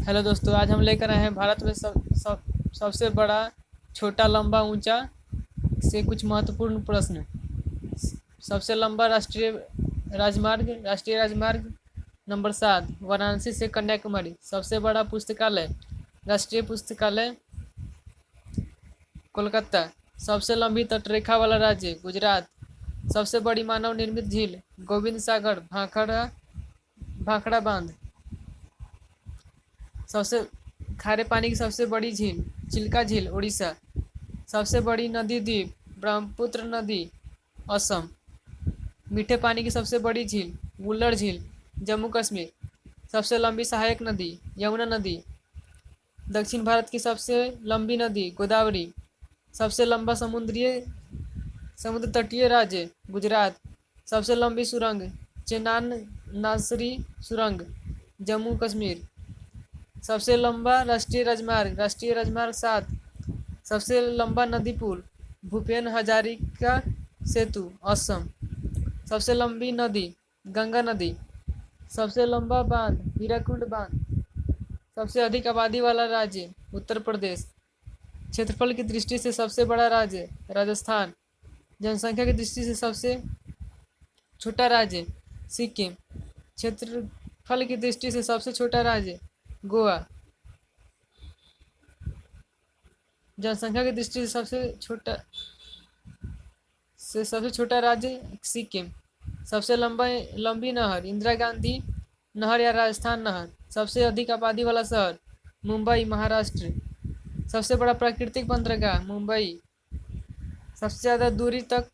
Hello दोस्तों, आज हम लेकर आए हैं भारत में सबसे बड़ा, छोटा, लंबा, ऊंचा से कुछ महत्वपूर्ण प्रश्न। सबसे लंबा राष्ट्रीय राजमार्ग नंबर 7, वाराणसी से कन्याकुमारी। सबसे बड़ा पुस्तकालय, राष्ट्रीय पुस्तकालय, कोलकाता। सबसे लंबी तटरेखा वाला राज्य, गुजरात। सबसे बड़ी मानव निर्मित झील, गोविंद सागर भाखड़ा भाखड़ा बांध। सबसे खारे पानी की सबसे बड़ी झील, चिल्का झील, उड़ीसा। सबसे बड़ी नदी द्वीप, ब्रह्मपुत्र नदी, असम। मीठे पानी की सबसे बड़ी झील, वुल्लर झील, जम्मू कश्मीर। सबसे लंबी सहायक नदी, यमुना नदी। दक्षिण भारत की सबसे लंबी नदी, गोदावरी। सबसे लंबा समुद्र तटीय राज्य, गुजरात। सबसे लंबी सुरंग, चेनान नासरी सुरंग, जम्मू कश्मीर। सबसे लंबा राष्ट्रीय राजमार्ग 7। सबसे लंबा नदी पुल, भूपेन हजारिका सेतु, असम। सबसे लंबी नदी, गंगा नदी। सबसे लंबा बांध, हीराकुंड बांध। सबसे अधिक आबादी वाला राज्य, उत्तर प्रदेश। क्षेत्रफल की दृष्टि से सबसे बड़ा राज्य, राजस्थान। जनसंख्या की दृष्टि से सबसे छोटा राज्य, सिक्किम। क्षेत्रफल की दृष्टि से सबसे छोटा राज्य, गोवा। जनसंख्या की दृष्टि से सबसे छोटा राज्य, सिक्किम। सबसे लंबी नहर, इंदिरा गांधी नहर या राजस्थान नहर। सबसे अधिक आबादी वाला शहर, मुंबई, महाराष्ट्र। सबसे बड़ा प्राकृतिक बंदरगाह, मुंबई। सबसे ज़्यादा दूरी तक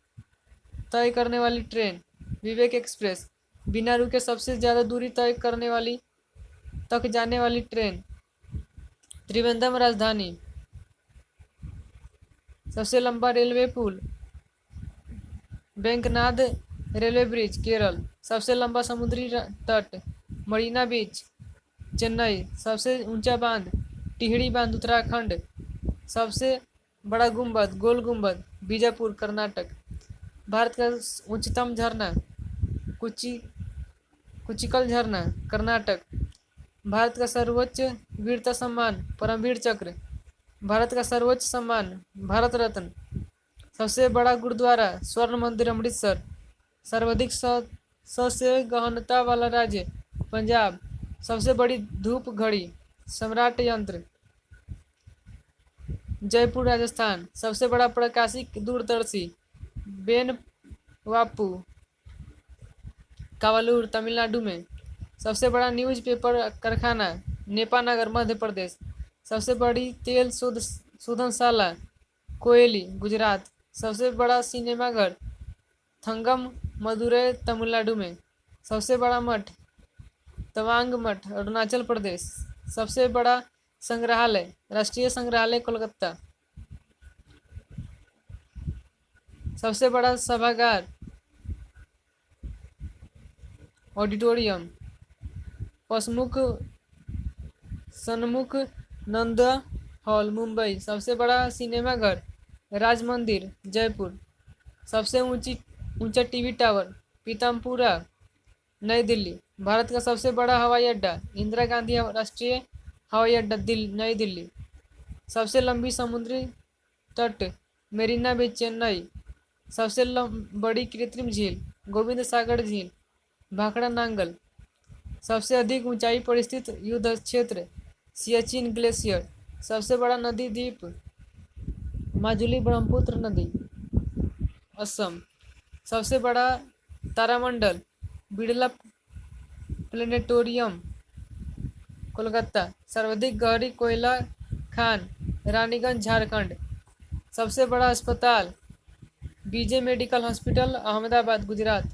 तय करने वाली ट्रेन, विवेक एक्सप्रेस। बिना रुके सबसे ज़्यादा दूरी तय करने वाली तक जाने वाली ट्रेन, त्रिवेंद्रम राजधानी। सबसे लंबा रेलवे पुल, बैंकनाथ रेलवे ब्रिज, केरल। सबसे लंबा समुद्री तट, मरीना बीच, चेन्नई। सबसे ऊंचा बांध, टिहरी बांध, उत्तराखंड। सबसे बड़ा गुंबद, गोल गुंबद, बीजापुर, कर्नाटक। भारत का उच्चतम झरना, कुची कुचिकल झरना, कर्नाटक। भारत का सर्वोच्च वीरता सम्मान, परमवीर चक्र। भारत का सर्वोच्च सम्मान, भारत रत्न। सबसे बड़ा गुरुद्वारा, स्वर्ण मंदिर, अमृतसर। सर्वाधिक सस्य गहनता वाला राज्य, पंजाब। सबसे बड़ी धूप घड़ी, सम्राट यंत्र, जयपुर, राजस्थान। सबसे बड़ा प्रकाशिक दूरदर्शी, बेन वापू, कावलूर, तमिलनाडु में। सबसे बड़ा न्यूज़पेपर कारखाना, नेपानगर, मध्य प्रदेश। सबसे बड़ी तेल शोधनशाला, कोयली, गुजरात। सबसे बड़ा सिनेमाघर, थंगम, मदुरै, तमिलनाडु में। सबसे बड़ा मठ, तवांग मठ, अरुणाचल प्रदेश। सबसे बड़ा संग्रहालय, राष्ट्रीय संग्रहालय, कोलकाता। सबसे बड़ा सभागार, ऑडिटोरियम, सन्मुख नंदा हॉल, मुंबई। सबसे बड़ा सिनेमाघर, राज मंदिर, जयपुर। सबसे ऊंचा टीवी टावर, पीतमपुरा, नई दिल्ली। भारत का सबसे बड़ा हवाई अड्डा, इंदिरा गांधी राष्ट्रीय हवाई अड्डा, नई दिल्ली। सबसे लंबी समुद्री तट, मेरीना बीच, चेन्नई। सबसे बड़ी कृत्रिम झील, गोविंद सागर झील, भाखड़ा नांगल। सबसे अधिक ऊंचाई पर स्थित युद्ध क्षेत्र, सियाचिन ग्लेशियर। सबसे बड़ा नदी द्वीप, माजुली, ब्रह्मपुत्र नदी, असम। सबसे बड़ा तारामंडल, बिड़ला प्लेनेटोरियम, कोलकाता। सर्वाधिक गहरी कोयला खान, रानीगंज, झारखंड। सबसे बड़ा अस्पताल, BJ medical hospital, Ahmedabad, Gujarat.